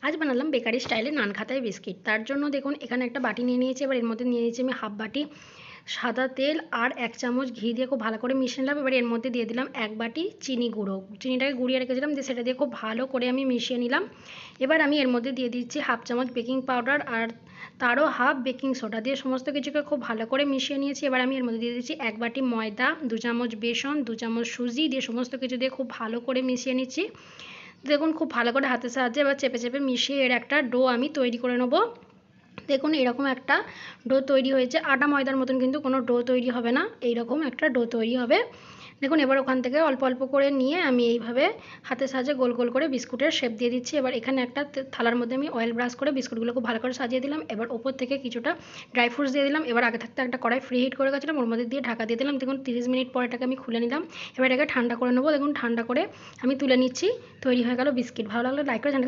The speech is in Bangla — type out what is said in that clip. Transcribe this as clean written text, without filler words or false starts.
আজ বানালাম বেকারি স্টাইলে নান খাতায় বিস্কিট। তার জন্য দেখুন এখানে একটা বাটি নিয়ে নিয়েছি। এবার এর মধ্যে নিয়ে নিয়েছি আমি হাফ বাটি সাদা তেল আর 1 চামচ ঘি দিয়ে খুব ভালো করে মিশিয়ে নিলাম। এবার এর মধ্যে দিয়ে দিলাম 1 বাটি চিনি গুঁড়ো। চিনিটাকে গুঁড়িয়ে রেখেছিলাম, দিয়ে সেটা দিয়ে খুব ভালো করে আমি মিশিয়ে নিলাম। এবার আমি এর মধ্যে দিয়ে দিচ্ছি হাফ চামচ বেকিং পাউডার আর তারও হাফ বেকিং সোডা, দিয়ে সমস্ত কিছুকে খুব ভালো করে মিশিয়ে নিয়েছি। এবার আমি এর মধ্যে দিয়ে দিচ্ছি 1 বাটি ময়দা, 2 চামচ বেসন, 2 চামচ সুজি, দিয়ে সমস্ত কিছু দিয়ে খুব ভালো করে মিশিয়ে নিচ্ছি। দেখুন খুব ভালো করে হাতের সাহায্যে এবার চেপে চেপে মিশিয়ে এর একটা ডো আমি তৈরি করে নেব। দেখুন এরকম একটা ডো তৈরি হয়েছে। আটা ময়দার মতন কিন্তু কোনো ডো তৈরি হবে না, এইরকম একটা ডো তৈরি হবে। দেখুন এবার ওখান থেকে অল্প অল্প করে নিয়ে আমি এইভাবে হাতের সাহায্যে গোল গোল করে বিস্কুটের শেপ দিয়ে দিচ্ছি। এবার এখানে একটা থালার মধ্যে আমি অয়েল ব্রাশ করে বিস্কুটগুলো খুব ভালো করে সাজিয়ে দিলাম। এবার ওপর থেকে কিছুটা ড্রাই ফ্রুটস দিয়ে দিলাম। এবার আগে থাকতে একটা কড়াই ফ্রি হিট করে গেছিলাম, ওর মধ্যে দিয়ে ঢাকা দিয়ে দিলাম। দেখুন 30 মিনিট পর এটাকে আমি খুলে নিলাম। এবার এটাকে ঠান্ডা করে নেবো। দেখুন ঠান্ডা করে আমি তুলে নিচ্ছি। তৈরি হয়ে গেল বিস্কিট। ভালো লাগলে লাইক করে চ্যানেলকে